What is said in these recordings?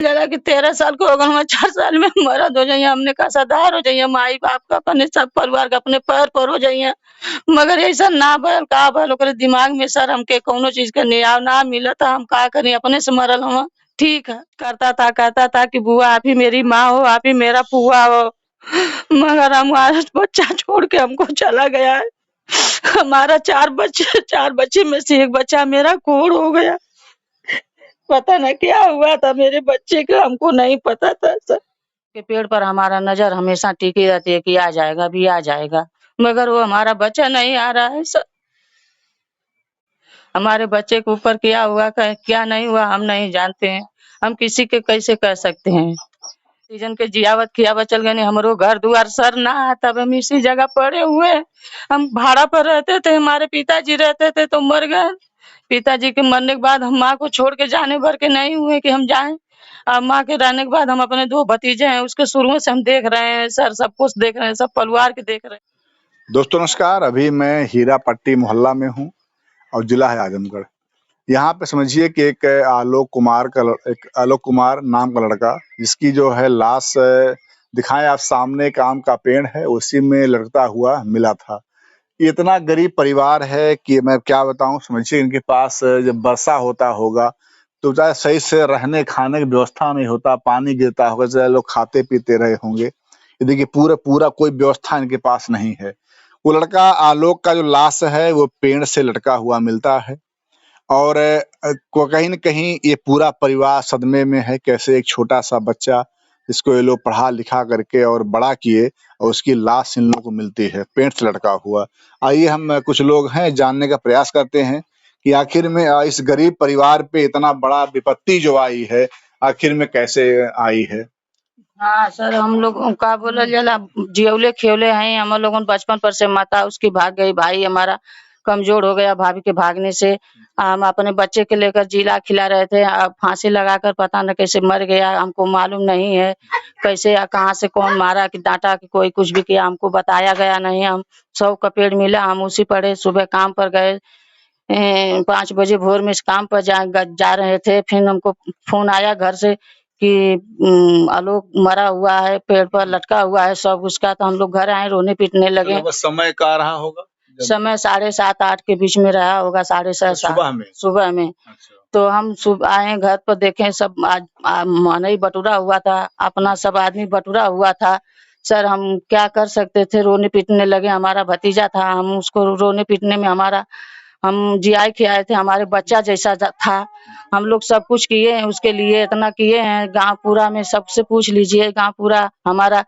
जरा कि 13 साल को हो गए, हमारे 4 साल में मरद हो जाइए, हमने कहा सदार हो जाइए, माई बाप का अपने सब परिवार का अपने पैर पर हो जाइए, मगर ऐसा ना भइल का भइल ओकरे दिमाग में सर हमके कौनो चीज का न्याय ना मिलत, हम का करी, अपने से मरल हवन। ठीक है, कहता था कि बुआ आप ही मेरी माँ हो, आप ही मेरा फुआ हो, मगर हमारा बच्चा छोड़ के हमको चला गया है। हमारा 4 बच्चे में से एक बच्चा मेरा कोढ़ हो गया। पता ना क्या हुआ था मेरे बच्चे का, हमको नहीं पता था सर। के पेड़ पर हमारा नजर हमेशा टिकी रहती है कि आ जाएगा भी आ जाएगा, मगर वो हमारा बच्चा नहीं आ रहा है सर। हमारे बच्चे के ऊपर क्या हुआ क्या नहीं हुआ हम नहीं जानते हैं, हम किसी के कैसे कह सकते हैं। सीजन के जियावत खियावत चल गए, हमरो घर दुआर सर ना, तब हम इसी जगह पड़े हुए, हम भाड़ा पर रहते थे, हमारे पिताजी रहते थे तो मर गए। पिताजी के मरने के बाद हम माँ को छोड़ के जाने भर के नहीं हुए कि हम जाएं। अब माँ के रहने के बाद हम अपने 2 भतीजे हैं, उसके शुरू से हम देख रहे हैं सर, सब कुछ देख रहे हैं, सब परिवार के देख रहे हैं। दोस्तों नमस्कार, अभी मैं हीरा पट्टी मोहल्ला में हूँ और जिला है आजमगढ़। यहाँ पे समझिए कि एक आलोक कुमार नाम का लड़का, जिसकी जो है लाश दिखाएं आप सामने, एक आम का पेड़ है उसी में लटकता हुआ मिला था। ये इतना गरीब परिवार है कि मैं क्या बताऊं। समझिए इनके पास जब वर्षा होता होगा तो चाहे सही से रहने खाने की व्यवस्था नहीं होता, पानी गिरता होगा, चाहे लोग खाते पीते रहे होंगे। ये देखिए पूरा कोई व्यवस्था इनके पास नहीं है। वो लड़का आलोक का जो लाश है वो पेड़ से लटका हुआ मिलता है और कहीं न कहीं ये पूरा परिवार सदमे में है। कैसे एक छोटा सा बच्चा जिसको ये लोग पढ़ा लिखा करके और बड़ा किए और उसकी लाश इन लोगों को मिलती है पेड़ से लटका हुआ। आइए हम कुछ लोग हैं जानने का प्रयास करते हैं कि आखिर में इस गरीब परिवार पे इतना बड़ा विपत्ति जो आई है, आखिर में कैसे आई है। हाँ सर, हम लोग का बोलल जाला जियौले खियौले हैं, हम लोगन बचपन पर से, माता उसकी भाग गई, भाई हमारा कमजोर हो गया भाभी के भागने से। हम अपने बच्चे के लेकर जिला खिला रहे थे, फांसी लगाकर पता न कैसे मर गया, हमको मालूम नहीं है कैसे या कहाँ से कौन मारा कि डांटा कि कोई कुछ भी किया, हमको बताया गया नहीं। हम 100 का पेड़ मिला, हम उसी पड़े, सुबह काम पर गए, 5 बजे भोर में इस काम पर जा रहे थे, फिर हमको फोन आया घर से कि आलोक मरा हुआ है, पेड़ पर लटका हुआ है सब उसका। तो हम लोग घर आए, रोने पीटने लगे। समय का रहा होगा, समय 7:30-8 के बीच में रहा होगा, 6:30 सुबह में। अच्छा। तो हम सुबह आए घर पर, देखें सब मनई बटुरा हुआ था, अपना सब आदमी बटुरा हुआ था। सर हम क्या कर सकते थे, रोने पीटने लगे। हमारा भतीजा था, हम उसको रोने पीटने में हमारा, हम जियाए खियाए थे, हमारे बच्चा जैसा था। हम लोग सब कुछ किए हैं उसके लिए, इतना किए हैं, गांव पूरा में सबसे पूछ लीजिए, गांव पूरा हमारा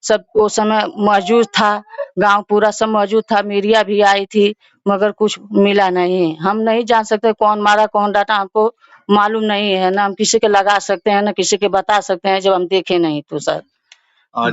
सब उस समय मौजूद था, गांव पूरा सब मौजूद था, मीडिया भी आई थी, मगर कुछ मिला नहीं। हम नहीं जान सकते कौन मारा कौन डाटा, हमको मालूम नहीं है, ना हम किसी के लगा सकते हैं, ना किसी के बता सकते हैं जब हम देखे नहीं तो सर।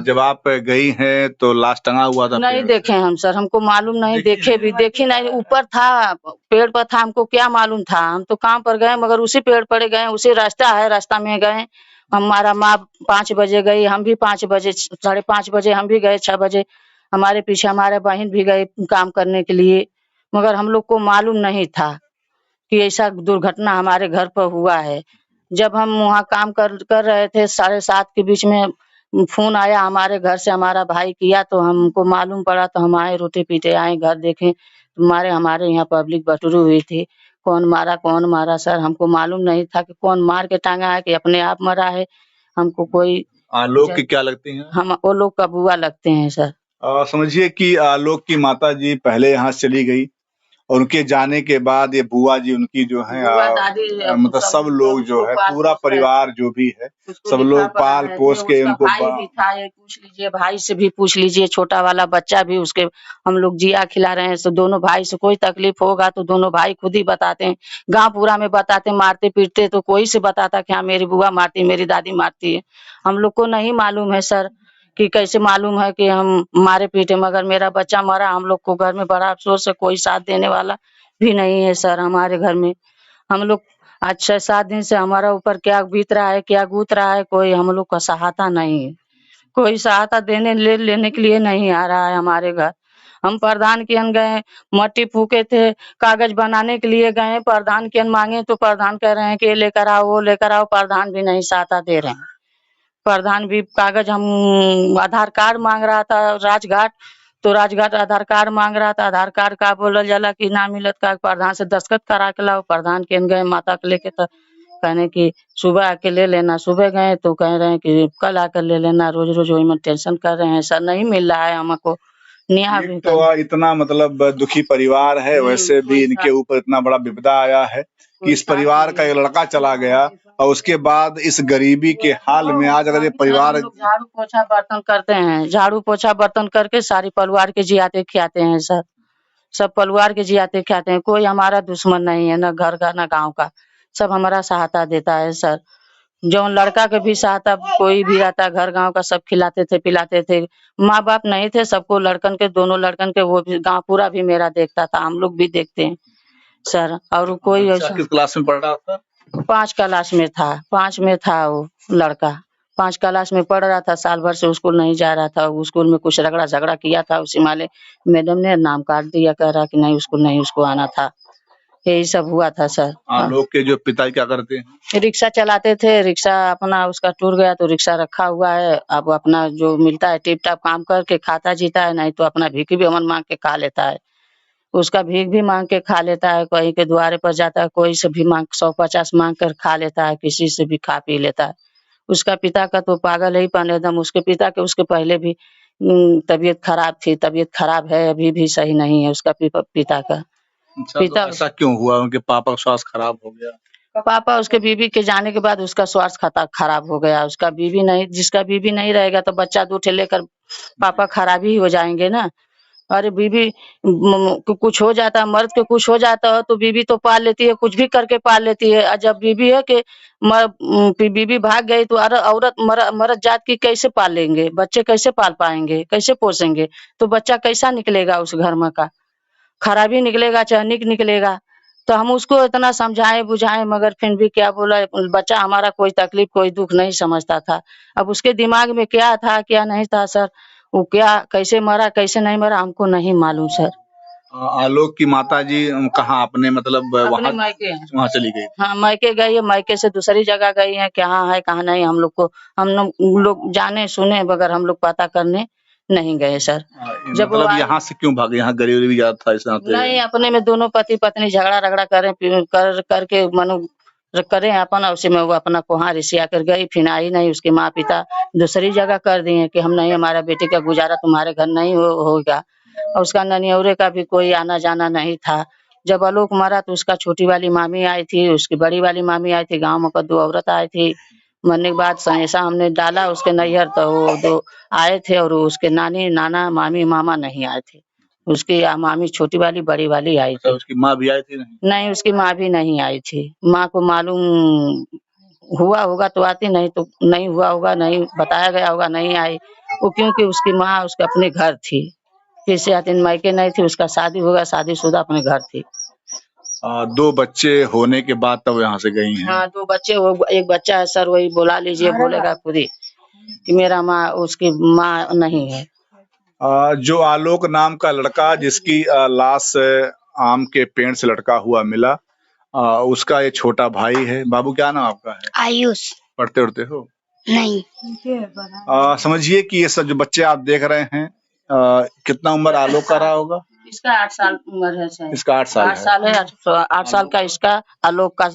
जब आप गई हैं तो लाश टंगा हुआ था? नहीं देखे हम सर, हमको मालूम नहीं, देखे नहीं, ऊपर था, पेड़ पर था, हमको क्या मालूम था। हम तो काम पर गए, मगर उसी पेड़ पर गए, उसी रास्ता है, रास्ता में गए। हमारा माँ 5 बजे गई, हम भी 5 बजे, 5:30 बजे हम भी गए, 6 बजे हमारे पीछे हमारे बहन भी गए काम करने के लिए, मगर हम लोग को मालूम नहीं था कि ऐसा दुर्घटना हमारे घर पर हुआ है। जब हम वहाँ काम कर रहे थे, 7:30 के बीच में फोन आया हमारे घर से, हमारा भाई किया, तो हमको मालूम पड़ा, तो हम आए, रोते पीटे आए घर, देखें हमारे यहाँ पब्लिक बटुरी हुई थी। कौन मारा सर, हमको मालूम नहीं था कि कौन मार के टांगा है कि अपने आप मरा है। हमको कोई आलोक की क्या लगती हैं? हम वो लोग का बुआ लगते हैं सर। समझिए कि आलोक की माता जी पहले यहाँ से चली गई और उनके जाने के बाद ये बुआ जी उनकी जो है मतलब सब लोग जो है पूरा परिवार जो भी है सब लोग पाल पोस के उनको। भाई भी था, ये पूछ लीजिए, भाई से भी पूछ लीजिए, छोटा वाला बच्चा भी उसके हम लोग जिया खिला रहे हैं। तो दोनों भाई से कोई तकलीफ होगा तो दोनों भाई खुद ही बताते हैं, गांव पूरा में बताते, मारते पीटते तो कोई से बताता कि हाँ मेरी बुआ मारती, मेरी दादी मारती है। हम लोग को नहीं मालूम है सर कि कैसे मालूम है कि हम मारे पीटे, मगर मेरा बच्चा मरा। हम लोग को घर में बड़ा अफसोस है, कोई साथ देने वाला भी नहीं है सर हमारे घर में। हम लोग आज 6-7 दिन से हमारा ऊपर क्या बीत रहा है, क्या गुत रहा है, कोई हम लोग का सहायता नहीं है, कोई सहायता लेने के लिए नहीं आ रहा है हमारे घर। हम प्रधान के यहाँ गए, मट्टी फूके थे, कागज बनाने के लिए गए, प्रधान के यहाँ मांगे तो प्रधान कह रहे हैं कि ये लेकर आओ, वो लेकर आओ, प्रधान भी नहीं सहायता दे रहे हैं। प्रधान भी कागज, हम आधार कार्ड मांग रहा था राजघाट, तो राजघाट आधार कार्ड मांग रहा था, आधार कार्ड का बोलल जाला कि ना मिलत का, प्रधान से दस्तखत करा के लाओ। प्रधान के यहाँ गए माता के लेके, तो कहने की सुबह आके ले लेना। सुबह गए तो कह रहे हैं कि कल आकर ले लेना। रोज रोज वही में टेंशन कर रहे हैं सर, नहीं मिल रहा है हमको न्याय भी। तो इतना मतलब दुखी परिवार है, वैसे भी इनके ऊपर इतना बड़ा विपदा आया है कि इस परिवार का एक लड़का चला गया और उसके बाद इस गरीबी के हाल में आज अगर ये परिवार झाड़ू पोछा बर्तन करते हैं, झाड़ू पोछा बर्तन करके सारी परिवार के जियाते खियाते हैं सर, सब परिवार के जियाते खियाते हैं। कोई हमारा दुश्मन नहीं है, न घर का न गांव का, सब हमारा सहायता देता है सर। जो लड़का के भी सहायता कोई भी आता, घर गांव का सब खिलाते थे पिलाते थे। माँ बाप नहीं थे, सबको लड़कन के, दोनों लड़कन के, वो भी गांव पूरा भी मेरा देखता था, हम लोग भी देखते हैं सर। और कोई ऐसा किस क्लास में पढ़ रहा था? 5 क्लास में था, 5 में था वो लड़का, 5 क्लास में पढ़ रहा था। साल भर से स्कूल नहीं जा रहा था, स्कूल में कुछ रगड़ा झगड़ा किया था, उसी माले मैडम ने नाम काट दिया, कह रहा कि नहीं स्कूल नहीं उसको आना था। यही सब हुआ था सर। लोग के जो पिता क्या करते हैं? रिक्शा चलाते थे, रिक्शा अपना उसका टूट गया तो रिक्शा रखा हुआ है। अब अपना जो मिलता है टिप टाप काम करके खाता जीता है, नहीं तो अपना भीख भी अमन मांग के खा लेता है। उसका भीख भी मांग के खा लेता है, कहीं के द्वारे पर जाता है, कोई से भी मांग 100-50 मांग कर खा लेता है, किसी से भी खा पी लेता है। उसका पिता का तो पागल ही पन एकदम, उसके पिता के उसके पहले भी तबीयत खराब थी, तबीयत खराब है, अभी भी सही नहीं है उसका पिता का। पिता तो ऐसा क्यों हुआ? उनके पापा का स्वास्थ्य खराब हो गया? पापा उसके बीबी के जाने के बाद उसका स्वास्थ्य खराब हो गया। उसका बीबी नहीं, जिसका बीबी नहीं रहेगा तो बच्चा दूठे लेकर पापा खराब ही हो जाएंगे ना। अरे बीबी कुछ हो जाता है, मर्द के कुछ हो जाता है तो बीबी तो पाल लेती है, कुछ भी करके पाल लेती है। और जब बीबी है कि बीबी भाग गई तो औरत मर्द जात की कैसे पालेंगे, बच्चे कैसे पाल पाएंगे, कैसे पोसेंगे? तो बच्चा कैसा निकलेगा उस घर में का, खराबी निकलेगा चाहे निकलेगा। तो हम उसको इतना समझाए बुझाए, मगर फिर भी क्या बोला, बच्चा हमारा कोई तकलीफ कोई दुख नहीं समझता था। अब उसके दिमाग में क्या था क्या नहीं था सर, वो क्या कैसे मरा कैसे नहीं मरा हमको नहीं मालूम सर। आलोक की माता जी कहाँ अपने मतलब अपने मायके हैं, वहाँ चली गई? हाँ मायके गई है, मायके से दूसरी जगह गई है, कहाँ है कहाँ नहीं हम लोग जाने सुने बगैर हम लोग पता करने नहीं गए सर। जब मतलब यहाँ से क्यों भागे? यहाँ गरीबी भी ज्यादा था इस नाते? नहीं, अपने में दोनों पति पत्नी झगड़ा रगड़ा करके मनु करे अपन, उसी में वो अपना कोहा रिसिया कर गई, फिर आई नहीं। उसके माँ पिता दूसरी जगह कर दिए कि हम नहीं, हमारा बेटे का गुजारा तुम्हारे घर नहीं होगा। और उसका ननियौरे का भी कोई आना जाना नहीं था। जब आलोक मरा तो उसका छोटी वाली मामी आई थी, उसकी बड़ी वाली मामी आई थी, गाँव में 2 औरत आई थी। मरने के बाद ऐसा हमने डाला उसके नैहर, तो वो 2 आए थे और उसके नानी नाना मामी मामा नहीं आए थे। उसकी मामी छोटी वाली बड़ी वाली आई थी। उसकी माँ भी आई थी? नहीं, उसकी माँ भी नहीं आई थी। माँ को मालूम हुआ होगा तो आती, नहीं तो नहीं हुआ होगा, नहीं बताया गया होगा, नहीं आई वो, क्योंकि उसकी माँ उसके अपने घर थी, किसी आती मायके नहीं थी। उसका शादी हो गया, शादीशुदा अपने घर थी। 2 बच्चे होने के बाद तब यहाँ से गई हैं? हाँ 2 बच्चे, वो एक बच्चा है सर, वही बुला लीजिए, बोलेगा खुद ही कि मेरा माँ, उसकी माँ नहीं है। जो आलोक नाम का लड़का जिसकी लाश आम के पेड़ से लटका हुआ मिला, उसका ये छोटा भाई है। बाबू क्या नाम आपका है? आयुष। पढ़ते उड़ते हो? नहीं। समझिए कि ये सब जो बच्चे आप देख रहे हैं, कितना उम्र आलोक का रहा होगा? इसका 8 साल उम्र है सर। इसका 8 साल 8 साल है, 8 साल का इसका। आलोक का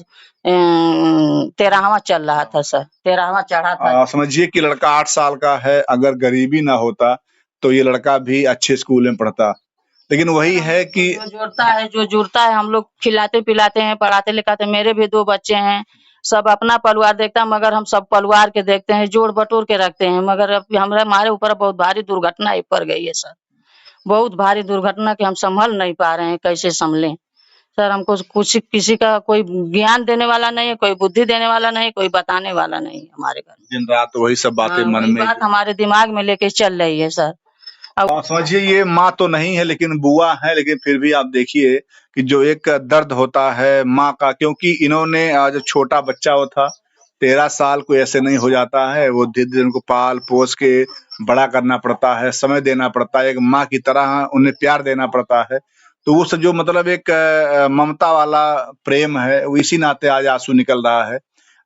13वां चल रहा था सर, 13वां चढ़ा था। समझिए कि लड़का 8 साल का है, अगर गरीबी ना होता तो ये लड़का भी अच्छे स्कूल में पढ़ता। लेकिन वही है कि जो जुड़ता है, हम लोग खिलाते पिलाते हैं, पढ़ाते लिखाते। मेरे भी 2 बच्चे हैं, सब अपना परिवार देखता है, मगर हम सब परिवार के देखते हैं, जोड़ बटोर के रखते हैं। मगर अब हमारे ऊपर बहुत भारी दुर्घटना पड़ गई है सर, बहुत भारी दुर्घटना कि हम संभल नहीं पा रहे हैं, कैसे संभलें सर। हमको कुछ किसी का कोई ज्ञान देने वाला नहीं है, कोई बुद्धि देने वाला नहीं, कोई बताने वाला नहीं है हमारे घर में। दिन रात वही सब बातें मन में, बात हमारे दिमाग में लेके चल रही है सर। समझिए ये माँ तो नहीं है लेकिन बुआ है, लेकिन फिर भी आप देखिए कि जो एक दर्द होता है माँ का, क्योंकि इन्होंने जो छोटा बच्चा वो था 13 साल कोई ऐसे नहीं हो जाता है, वो धीरे-धीरे उनको पाल पोस के बड़ा करना पड़ता है, समय देना पड़ता है, एक माँ की तरह उन्हें प्यार देना पड़ता है। तो वो सब जो मतलब एक ममता वाला प्रेम है, वो इसी नाते आज आँसू निकल रहा है।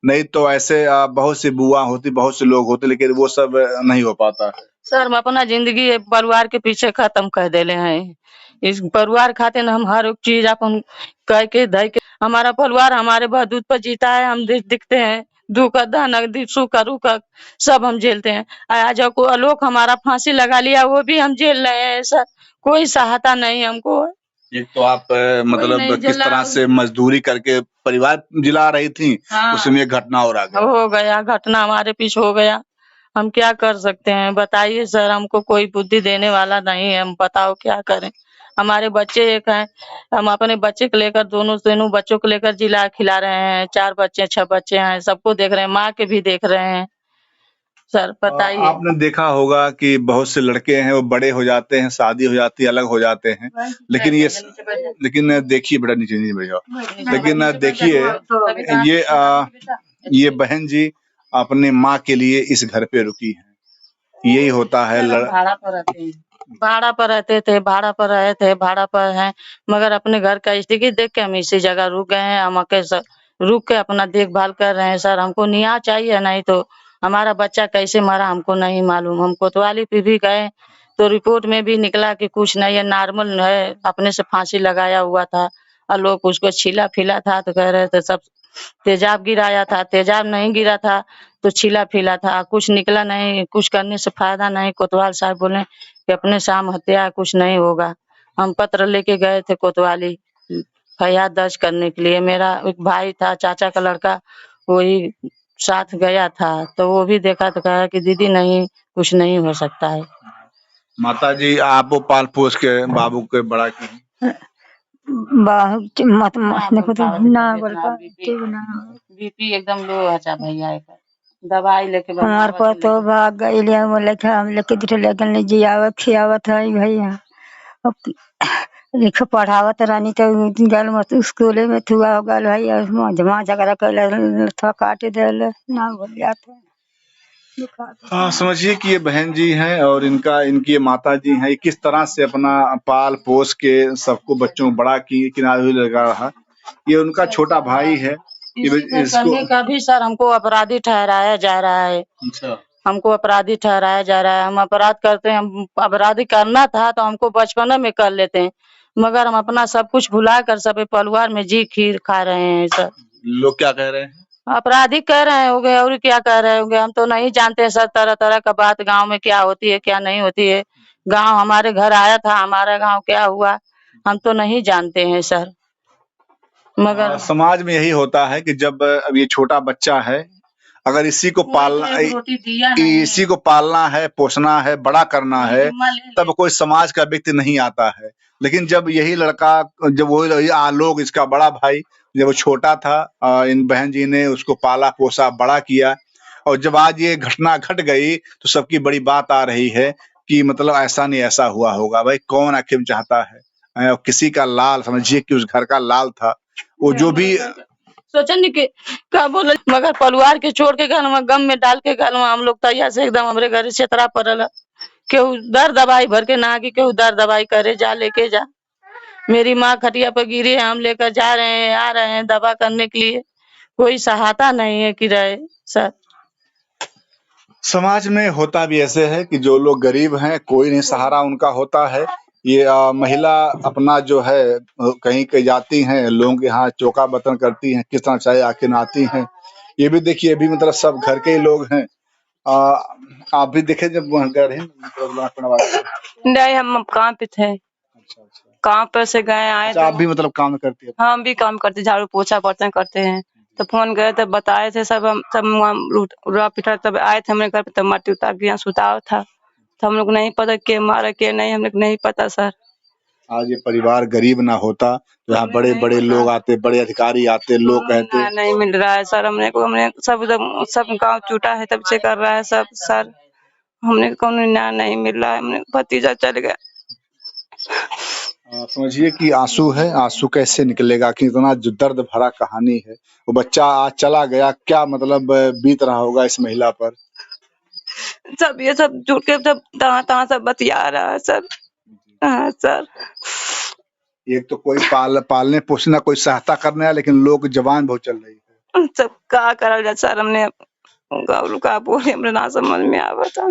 नहीं तो ऐसे बहुत सी बुआ होती, बहुत से लोग होते, लेकिन वो सब नहीं हो पाता है। सर हम अपना जिंदगी परिवार के पीछे खत्म कर देले हैं। इस परिवार खातिर हम हर एक चीज अपन कह के धय के हमारा परिवार हमारे बहदूत पर जीता है। हम दिखते हैं दुख धन सुख रुख सब हम झेलते हैं। आज को आलोक हमारा फांसी लगा लिया, वो भी हम झेल रहे हैं सर। कोई सहायता नहीं हमको। एक तो आप मतलब किस तरह से मजदूरी करके परिवार जिला रही थी, हाँ, उसमें एक घटना और आ गया। हो गया, घटना हमारे पीछे हो गया। हम क्या कर सकते हैं बताइए सर, हमको कोई बुद्धि देने वाला नहीं है। हम बताओ क्या करें। हमारे बच्चे एक हैं, हम अपने बच्चे को लेकर दोनों बच्चों को लेकर जिला खिला रहे हैं। 4 बच्चे 6 बच्चे हैं, सबको देख रहे हैं, माँ के भी देख रहे हैं। सर बताइए। आपने देखा होगा कि बहुत से लड़के हैं वो बड़े हो जाते हैं, शादी हो जाती है, अलग हो जाते हैं, लेकिन देखिए बेटा नीचे नहीं बैठ जाओ। लेकिन देखिए ये बहन जी अपने माँ के लिए इस घर पे रुकी है। यही होता है। भाड़ा पर रहते हैं, भाड़ा पर रहते थे, भाड़ा पर रहे थे, भाड़ा पर हैं, मगर अपने घर का स्थिति देख के हम इसी जगह रुक गए हैं। हम रुक के अपना देखभाल कर रहे हैं। सर हमको न्याय चाहिए, नहीं तो हमारा बच्चा कैसे मरा हमको नहीं मालूम। हम कोतवाली पे भी गए तो रिपोर्ट में भी निकला कि कुछ नहीं है, नॉर्मल है, अपने से फांसी लगाया हुआ था। और लोग उसको छीला फिला था तो कह रहे थे सब तेजाब गिराया था। तेजाब नहीं गिरा था तो छीला फिला था, कुछ निकला नहीं। कुछ करने से फायदा नहीं। कोतवाल साहब बोले कि अपने शाम हत्या, कुछ नहीं होगा। हम पत्र लेके गए थे कोतवाली फरियाद दर्ज करने के लिए। मेरा एक भाई था, चाचा का लड़का, वही साथ गया था, तो वो भी देखा तो कहा कि दीदी नहीं, कुछ नहीं हो सकता है। माता जी आप वो पाल पोस के बाबू के बड़ा की बीपी एकदम लो है भैया। दवाई लेके हमार पर तो भाग गई हम लेके दूठे लेकिन ले जियावत खियावत है भैया। लिख पढ़ावत रानी तो गल मत स्कूले में थुआ गल भैया, जमा झगड़ा कर था काट दे ना बोल जाते। हाँ समझिए कि ये बहन जी हैं और इनकी ये माता जी हैं। किस तरह से अपना पाल पोस के सबको बच्चों को बड़ा की किनारे लगा रहा। ये उनका छोटा भाई है। इसको का भी सर हमको अपराधी ठहराया जा रहा है। अच्छा, हमको अपराधी ठहराया जा रहा है। हम अपराध करते हैं, हम अपराधी करना था तो हमको बचपन में कर लेते हैं, मगर हम अपना सब कुछ भुला कर सब परिवार में जी खीर खा रहे हैं। सर लोग क्या कह रहे हैं? अपराधी कह रहे होंगे और क्या कह रहे होंगे, हम तो नहीं जानते सर। तरह तरह का बात गांव में क्या होती है क्या नहीं होती है। गांव हमारे घर आया था, हमारा गांव क्या हुआ हम तो नहीं जानते हैं सर। मगर समाज में यही होता है कि जब अब ये छोटा बच्चा है, अगर इसी को पालना है, पोसना है, बड़ा करना है, तब कोई समाज का व्यक्ति नहीं आता है। लेकिन जब यही लड़का, जब वो आलोक इसका बड़ा भाई, जब वो छोटा था, इन बहन जी ने उसको पाला पोसा बड़ा किया, और जब आज ये घटना घट गई तो सबकी बड़ी बात आ रही है कि मतलब ऐसा नहीं ऐसा हुआ होगा। भाई कौन आखिर चाहता है, किसी का लाल समझिए कि उस घर का लाल था, वो जो भी सोचने के क्या बोले, मगर परिवार के छोड़ के घर में गम में डाल के घर में हम लोग तैयार से एकदम हमारे घर से तरा पड़ल। केहू दर दवाई भर के ना कि केहू दर दवाई करे जा लेके जा। मेरी माँ खटिया पर गिरी है, हम लेकर जा रहे हैं, आ रहे हैं दवा करने के लिए। कोई सहायता नहीं है कि रहे सर। समाज में होता भी ऐसे है कि जो लोग गरीब हैं, कोई नहीं सहारा उनका होता है। ये महिला अपना जो है कहीं कहीं जाती हैं, लोगों के यहाँ चौका बर्तन करती हैं, किस तरह चाहे आके आती हैं। ये भी देखिए, अभी मतलब सब घर के ही लोग हैं। आप भी देखे जब घर हैं नहीं, हम काम पे थे। अच्छा अच्छा, काम पर से गए आए। आप भी मतलब काम करती है? हम भी काम करते, झाड़ू पोछा बर्तन करते हैं। तो फोन गए तो बताए थे सब, हम सब रुआ पिटा तब आए थे हमारे घर पे, तब माटी उतार के यहाँ सुताव था। तो हम लोग नहीं पता के मारा के नहीं, हम लोग नहीं पता सर। आज ये परिवार गरीब ना होता तो यहाँ बड़े बड़े लोग आते, बड़े अधिकारी आते, लोग कहते नहीं मिल रहा है सर। हमने सब गाँव छूटा है तब से कर रहा है सब सर। हमने कौन न्याय नहीं मिल रहा है, हमने भतीजा चल गया। समझिए कि आंसू है, आंसू कैसे निकलेगा कि इतना जो दर्द भरा कहानी है। वो बच्चा आज चला गया, क्या मतलब बीत रहा होगा इस महिला पर। सब ये सब जुट के सब तहाँ सब बतिया रहा है सर। हाँ सर। एक तो कोई पालने पोसना कोई सहायता करने आया, लेकिन लोग जबान बहुत चल रही है। सब का करल जाए सर, हमने गाँव का बोले हमरे ना समझ में आवत था।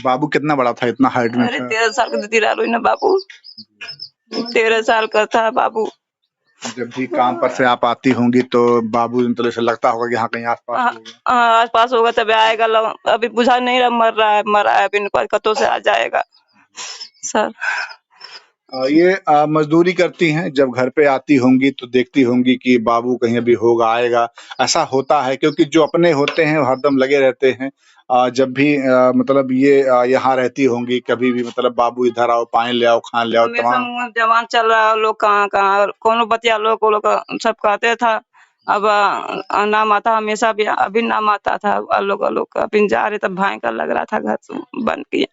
बाबू कितना बड़ा था, इतना हाइट में अरे था? 13 साल का दीदी रहा ना बाबू, 13 साल का था बाबू। जब भी काम पर से आप आती होंगी तो बाबू तो ऐसा लगता होगा कि यहाँ कहीं आसपास होगा। आसपास होगा तब आएगा। अभी बुझा नहीं रहा, मर रहा है अभी, कतों से आ जाएगा सर। ये मजदूरी करती हैं, जब घर पे आती होंगी तो देखती होंगी कि बाबू कहीं अभी होगा आएगा। ऐसा होता है क्योंकि जो अपने होते हैं वो हरदम लगे रहते हैं। जब भी मतलब ये यहाँ रहती होंगी, कभी भी मतलब बाबू इधर आओ, पानी ले आओ, खाना ले आओ, तमाम जवान चल रहा है, लोग कहाँ कोनो बतिया लोग को लोग सब कहते था। अब नाम आता हमेशा भी, अभी नाम आता था लोग अभी जा रहे तब भयंकर लग रहा था घर बंद किया।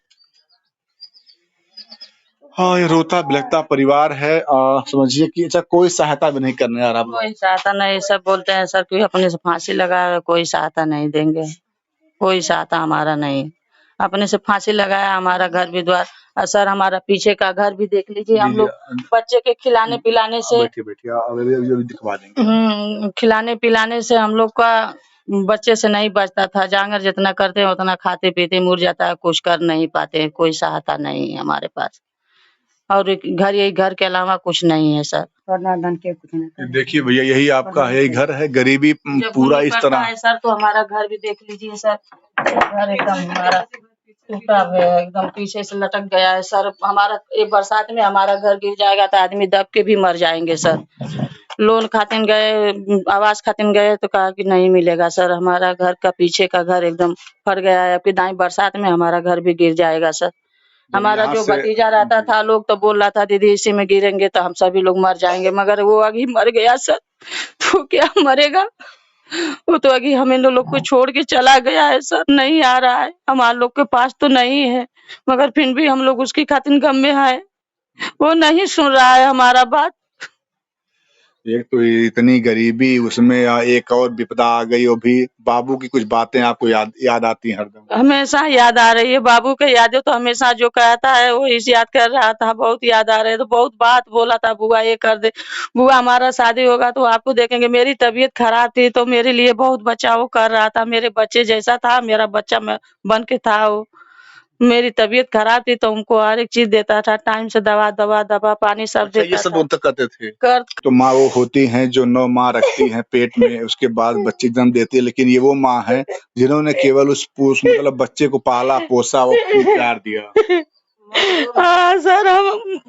हाँ, ये रोता बिलखता परिवार है। समझिए कि अच्छा कोई सहायता भी नहीं करने आ रहा। कोई सहायता नहीं, सब बोलते हैं सर कि अपने से फांसी लगा, कोई सहायता नहीं देंगे, कोई सहायता हमारा नहीं। अपने से फांसी लगाया, हमारा घर भी द्वार। सर हमारा पीछे का घर भी देख लीजिए, हम लोग बच्चे के खिलाने पिलाने से बैठिए अभी दिखवा देंगे। खिलाने पिलाने से हम लोग का बच्चे से नहीं बचता था। जांगर जितना करते हैं उतना खाते पीते मुड़ जाता है, कुछ कर नहीं पाते, कोई सहायता नहीं है हमारे पास। और घर, यही घर के अलावा कुछ नहीं है सर। देखिए भैया, यही आपका यही घर है, गरीबी पूरा इस तरह है सर। तो हमारा घर भी देख लीजिए सर, घर एकदम हमारा टूटा है, एकदम पीछे से लटक गया है सर। हमारा एक बरसात में हमारा घर गिर जाएगा तो आदमी दब के भी मर जाएंगे सर। लोन खातिन गए, आवास खातिन गए तो कहा कि नहीं मिलेगा सर। हमारा घर का पीछे का घर एकदम फट गया है, अभी दाई बरसात में हमारा घर भी गिर जाएगा सर। हमारा जो भतीजा रहता था, लोग तो बोल रहा था दीदी इसी में गिरेंगे तो हम सभी लोग मर जाएंगे, मगर वो अभी मर गया सर। तो क्या मरेगा वो, तो अभी हमें लोग को छोड़ के चला गया है सर, नहीं आ रहा है। हमारे लोग के पास तो नहीं है, मगर फिर भी हम लोग उसकी खातिर गम में है। वो नहीं सुन रहा है हमारा बात। एक तो इतनी गरीबी, उसमें एक और विपदा आ गई, वो भी बाबू की कुछ बातें आपको याद आती हैं हरदम? हमेशा याद आ रही है बाबू के यादें, तो हमेशा जो कहता है वो इस याद कर रहा था, बहुत याद आ रहे तो बहुत बात बोला था, बुआ ये कर दे, बुआ हमारा शादी होगा तो आपको देखेंगे। मेरी तबीयत खराब थी तो मेरे लिए बहुत बचाव कर रहा था, मेरे बच्चे जैसा था, मेरा बच्चा बन के था वो। मेरी तबीयत खराब थी तो उनको हर एक चीज देता था, टाइम से दवा पानी सब अच्छा, देता ये सब था। तक करते थे तो माँ वो होती हैं जो 9 माह रखती हैं पेट में, उसके बाद बच्चे जन्म देती है, लेकिन ये वो माँ है जिन्होंने केवल उस मतलब बच्चे को पाला पोसा, वो प्यार दिया। हाँ सर,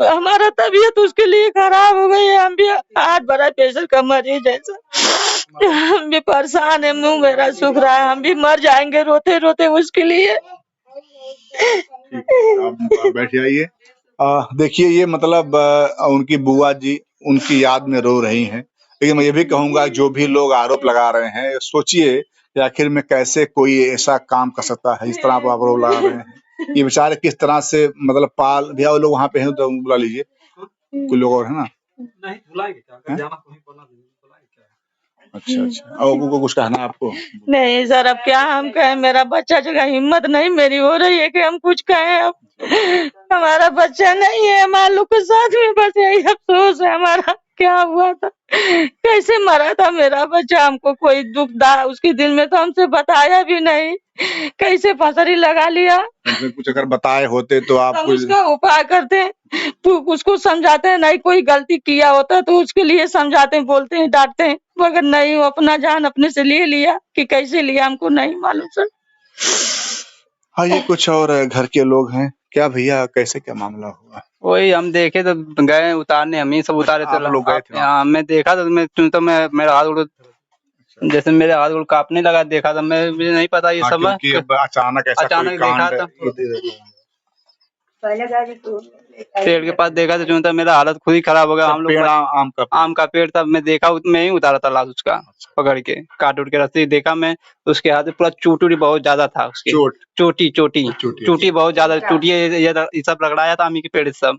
हमारा तबीयत उसके लिए खराब हो गई है, हम भी हाथ भरा प्रेशर का मरीज है सर, हम भी परेशान है, मुंह मेरा सूख रहा है, हम भी मर जाएंगे रोते रोते उसके लिए। आप बैठ जाइए। देखिए ये मतलब उनकी बुआ जी उनकी याद में रो रही हैं, लेकिन मैं ये भी कहूंगा जो भी लोग आरोप लगा रहे हैं, सोचिए कि आखिर में कैसे कोई ऐसा काम कर सकता है, इस तरह आप आरोप लगा रहे हैं। ये बेचारे किस तरह से मतलब पाल भैया, वो लोग वहाँ पे हैं तो बुला लीजिए, कोई लोग और है ना? अच्छा और उनको कुछ कहना है आपको? नहीं सर, अब क्या हम कहें, मेरा बच्चा जगह हिम्मत नहीं मेरी हो रही है कि हम कुछ कहें। अब हमारा बच्चा नहीं है, हमारे लोग के साथ में, बस यही अफसोस है हमारा। क्या हुआ था, कैसे मरा था मेरा बच्चा, हमको कोई दुख था उसके दिल में तो हमसे बताया भी नहीं, कैसे फसरी लगा लिया। कुछ अगर बताए होते तो आप हम उसका उपाय करते हैं, उसको समझाते हैं, नहीं कोई गलती किया होता तो उसके लिए समझाते हैं, बोलते हैं, डांटते हैं, मगर नहीं, वो अपना जान अपने से ले लिया, कि कैसे लिया हमको नहीं मालूम सर। हाँ, ये कुछ और घर के लोग हैं। क्या भैया, कैसे क्या मामला हुआ? वही हम देखे तो गए उतारने, हम ही सब उतारे थे। लोग गए थे? हाँ, मैं देखा तो मैं मेरा हाथ उड़, जैसे मेरे हाथ उड़ कांपने लगा, देखा था मैं, मुझे नहीं पता ये सब अचानक ऐसा अचानक देखा था। पेड़ के पास देखा तो जो था मेरा हालत खुद ही खराब हो गया। हम लोग पेड़ आम का पेड़ था, मैं देखा मैं ही उतारा था लाश उसका पकड़ के, काट उठ के रस्सी देखा मैं, उसके हाथ में पूरा चोटी बहुत ज्यादा था उसके, चोटी बहुत ज्यादा, चोटी ये सब रगड़ाया था आमी के पेड़ से सब,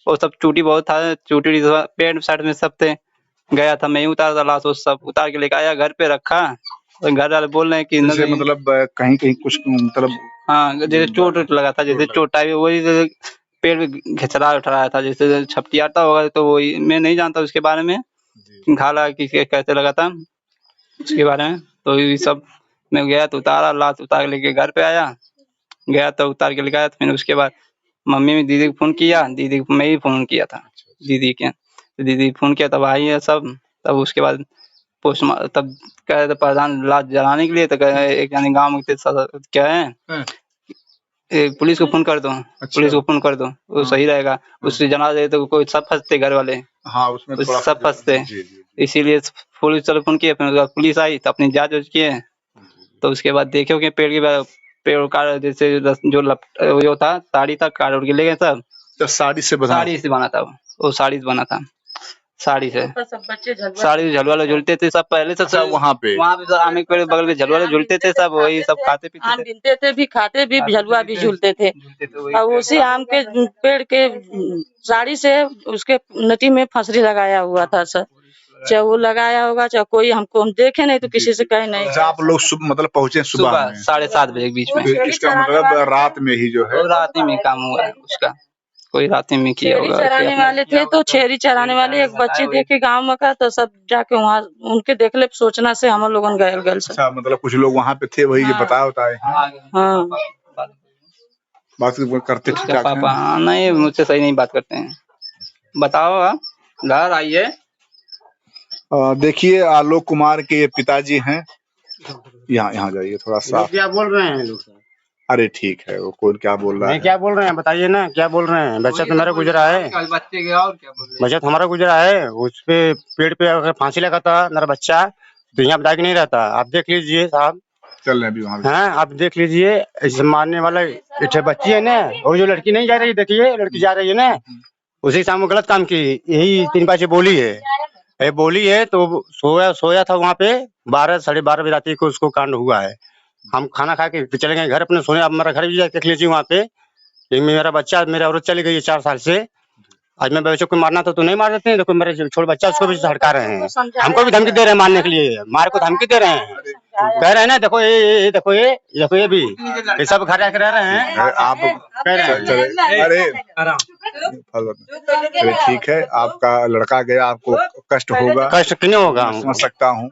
वो सब चोटी बहुत था, चोटी पेड़ साइड में सब थे। गया था मैं ही उतारा था लाश, वो सब उतार के लेके आया, घर पे रखा। और घर वाले बोल रहे हैं कि मतलब कहीं कहीं कुछ मतलब हाँ जैसे चोट लगा था, जैसे चोट आई वही पेड़ में घिचरा उठराया था, जैसे छपटी आता होगा तो वही, मैं नहीं जानता उसके बारे में, घा लगा कि कैसे लगा था उसके बारे में। तो ये सब मैं गया तो उतारा, लाश उतार के लेके घर पे आया, गया तो उतार के लेके आया। फिर उसके बाद मम्मी ने दीदी को फोन किया, दीदी को मैं ही फोन किया था दीदी के, तो दीदी फोन किया तब आई है सब। तब उसके बाद पोस्टमार्टम तब कह रहे थे प्रधान लाश जलाने के लिए, तो कह रहे एक यानी गाँव के क्या है पुलिस को फोन कर दो, पुलिस को फोन कर दो, वो सही रहेगा, उससे जना दे तो कोई सब फंसते घर वाले, हाँ उसमें थोड़ा सब फंसते, इसीलिए पुलिस चलो फोन किया। फिर उसके बाद पुलिस आई तो अपनी जांच किए, तो उसके बाद देखे कि पेड़ का जैसे जो था साड़ी था काट उड़ के ले गए सब, साड़ी से बना था वो साड़ी से बना था, साड़ी से झलवा झूलते थे सब पहले से सब वहाँ पे आम के पेड़ बगल में झलवा झूलते थे सब, वही सब खाते पीते आम गिनते थे भी, खाते भी, झलुआ भी झूलते थे। और उसी आम के पेड़ के साड़ी से उसके नटी में फंसरी लगाया हुआ था सर, चाहे वो लगाया होगा चाहे कोई, हमको हम देखे नहीं तो किसी से कहे नहीं। आप लोग मतलब पहुंचे सुबह 7:30 बजे के बीच में, इसका मतलब रात में ही जो है, रात में काम हुआ है उसका, कोई रात में किया होगा। चराने वाले थे तो छेरी चराने वाले एक बच्चे देखे गांव में का, तो सब जाके वहाँ उनके देखले सोचना से हम लोगों गए। अच्छा मतलब कुछ लोग वहाँ पे थे, वही ये बताया हाँ बात करते ठीक ठाक पापा हाँ नहीं मुझसे सही नहीं बात करते हैं। बताओ आप घर आइए। देखिए आलोक कुमार के पिताजी हैं, यहाँ जाइए थोड़ा सा। क्या बोल रहे हैं लोग? अरे ठीक है, वो कौन क्या बोल रहा है? क्या बोल रहे हैं बताइए ना, क्या बोल रहे हैं? बच्चा तो हमारा गुजरा है, बच्चा तो हमारा गुजरा है, उस पे पेड़ पे अगर फांसी लगा था मेरा बच्चा तो यहाँ बता के नहीं रहता। आप देख लीजिए साहब, चल रहे अभी वहाँ हाँ आप देख लीजिए, इस मारने वाला एक बच्ची है ना, और जो लड़की नहीं जा रही, देखिए लड़की जा रही है ना, उसी सामने गलत काम की, यही 3 बजे बोली है तो सोया था वहाँ पे 12 साढ़े 12 बजे रात को उसको कांड हुआ है। हम खाना खा के चले गए घर अपने सोने, आप मेरा घर भी जाके देख लीजिए वहाँ पे, मेरा बच्चा, मेरा औरत चली गई है 4 साल से। आज मैं बच्चों को मारना था तो नहीं मार देते हैं, देखो मेरे छोटे बच्चा उसको भी हड़का रहे हैं, हमको भी धमकी दे रहे हैं मारने के लिए, मार को धमकी दे रहे हैं, कह रहे हैं ना देखो ये भी ये सब घर आकर रह रहे हैं। आप कह रहे हैं अरे ठीक है, आपका लड़का गया, आपको कष्ट होगा, कष्ट क्यों होगा, समझ सकता हूँ।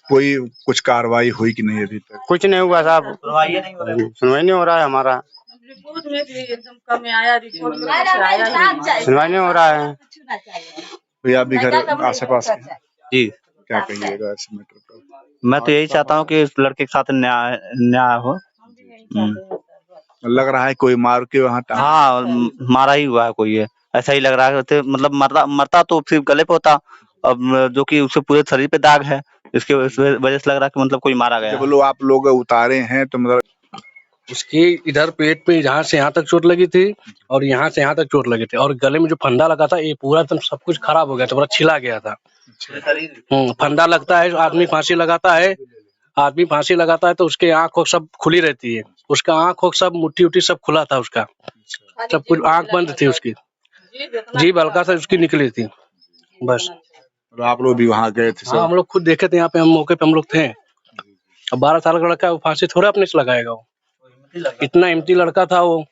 कोई कुछ कार्रवाई हुई कि नहीं अभी तक? कुछ नहीं हुआ साहब, सुनवाई नहीं हो रहा है हमारा, रिपोर्ट में भी एकदम कम आया, रिपोर्ट में आया सुनवाई नहीं हो रहा है। भैया अभी घर आस पास जी क्या कहिएगा इस मैटर पर? मैं तो यही चाहता हूँ कि इस लड़के के साथ न्याय हो। लग रहा है कोई मार के वहाँ हाँ मारा ही हुआ है कोई, है ऐसा ही लग रहा है, तो मतलब मरता तो सिर्फ गले पे होता, अब जो कि उसके पूरे शरीर पे दाग है, इसके वजह से लग रहा है कि मतलब कोई मारा गया। जब आप लोग उतारे हैं तो मतलब उसकी इधर पेट पे यहाँ से यहाँ तक चोट लगी थी और यहाँ से यहाँ तक चोट लगी थी, और गले में जो फंदा लगा था ये पूरा एकदम सब कुछ खराब हो गया था, पूरा छिला गया था। फंदा लगता है, आदमी फांसी लगाता है तो उसके आँख सब खुली रहती है, उसका आँख सब मुट्ठी सब खुला था, उसका सब कुछ आँख बंद थी, उसकी जीभ हल्का सा उसकी निकली थी बस। आप लोग भी वहाँ गए थे? हाँ हम लोग खुद देखे थे, यहाँ पे हम मौके पे हम लोग थे। अब 12 साल का लड़का वो फांसी थोड़ा अपने से लगाएगा, वो इतना हिम्मती लड़का था, वो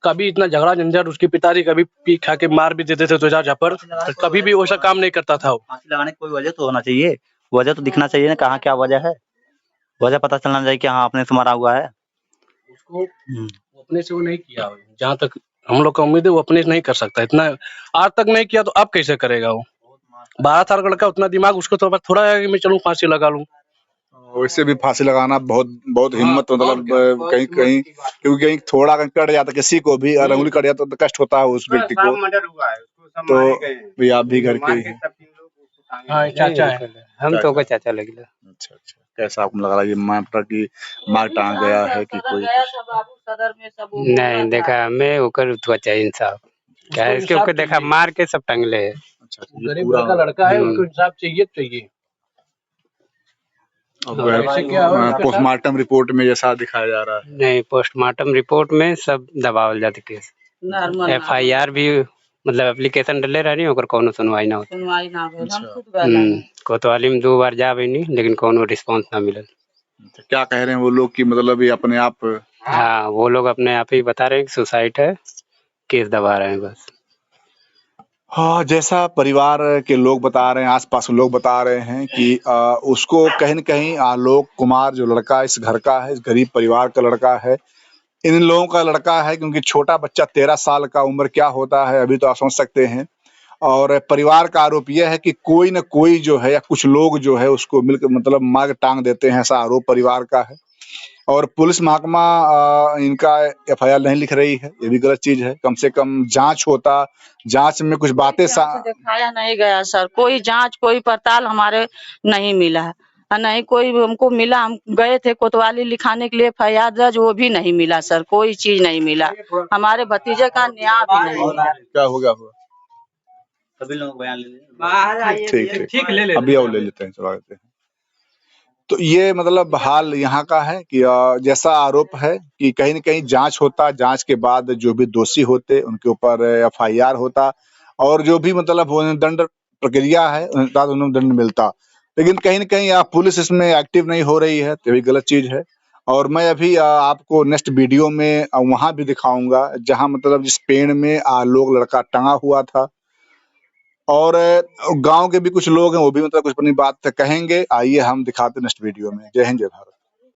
कभी इतना झगड़ा झंझट, उसके पिताजी कभी पी खा के मार भी देते थे तो जा पर कभी भी वैसा काम नहीं करता था। वो फांसी लगाने की कोई वजह तो होना चाहिए, वजह तो दिखना चाहिए ना, कहाँ क्या वजह है, वजह पता चलना चाहिए कि हाँ अपने से मरा हुआ है। उसको अपने से वो नहीं किया, जहाँ तक हम लोग का उम्मीद है वो अपने से नहीं कर सकता, इतना आज तक नहीं किया तो अब कैसे करेगा वो? 12 साल का लड़का, उतना दिमाग उसको तो थोड़ा है कि मैं चलूँ फांसी लगा लूँ। वैसे भी फांसी लगाना बहुत हिम्मत, मतलब कहीं क्योंकि कहीं थोड़ा कट जाता किसी को भी, और अंगुली कट जाता तो कष्ट होता है उस व्यक्ति को। तो आप भी घर के चाचा है, हम तो चाचा लगे। अच्छा कैसा आपको लग रहा है, ये मतलब कि मार टांग गया है कि कोई कुछ? नहीं देखा हमें ओकर तो चाहिए इंसाफ, क्या है इसके ओके देखा मार के सब टंगले है। अच्छा, ये गरीब पूरा घर का लड़का है, उसको इंसाफ चाहिए चाहिए। ऐसे क्या हो उसके साथ? पोस्टमार्टम रिपोर्ट में जैसा दिखाया जा रहा है। नहीं पोस्टमार्टम रिपोर्ट में सब दबावल जाते केस, FIR भी मतलब एप्लीकेशन डले रही ओकर कोनो सुनवाई ना होती। सुनवाई ना भेल, हम खुद गए हैं। कोतवाली में 2 बार जावे नहीं लेकिन कोनो रिस्पांस ना मिलल। तो क्या कह रहे हैं वो लोग कि मतलब ये अपने आप? हाँ वो लोग अपने आप ही बता रहे हैं कि सुसाइड है, केस दबा रहे हैं बस। हाँ, जैसा परिवार के लोग बता रहे हैं, आसपास के लोग बता रहे हैं कि उसको कहीं न कहीं आलोक कुमार जो लड़का इस घर का है, इस गरीब परिवार का लड़का है, इन लोगों का लड़का है, क्योंकि छोटा बच्चा 13 साल का उम्र क्या होता है अभी तो आप समझ सकते हैं। और परिवार का आरोप यह है कि कोई न कोई जो है या कुछ लोग जो है उसको मिलकर मतलब मार के टांग देते हैं, ऐसा आरोप परिवार का है। और पुलिस महकमा इनका FIR नहीं लिख रही है, ये भी गलत चीज है। कम से कम जांच होता, जांच में कुछ बातें दिखाया नहीं गया सर, कोई जांच कोई पड़ताल हमारे नहीं मिला है, नहीं कोई हमको मिला। हम गए थे कोतवाली लिखाने के लिए FIR दर्ज, वो भी नहीं मिला सर, कोई चीज नहीं मिला। हमारे भतीजे का न्याय भी नहीं मिला। क्या होगा? सभी लोग बयान ले लें। ठीक ले अभी और ले लेते हैं, चला लेते हैं। तो ये मतलब हाल यहाँ का है कि जैसा आरोप है कि कहीं न कहीं जांच होता, जांच के बाद जो भी दोषी होते उनके ऊपर FIR होता और जो भी मतलब दंड प्रक्रिया है उन्हें दंड मिलता। लेकिन कहीं न कहीं पुलिस इसमें एक्टिव नहीं हो रही है, तो ये भी गलत चीज है। और मैं अभी आपको नेक्स्ट वीडियो में वहां भी दिखाऊंगा जहां मतलब जिस पेड़ में आलोक लड़का टंगा हुआ था। और गांव के भी कुछ लोग हैं, वो भी मतलब कुछ अपनी बात कहेंगे। आइए हम दिखाते हैं नेक्स्ट वीडियो में। जय हिंद, जय भारत।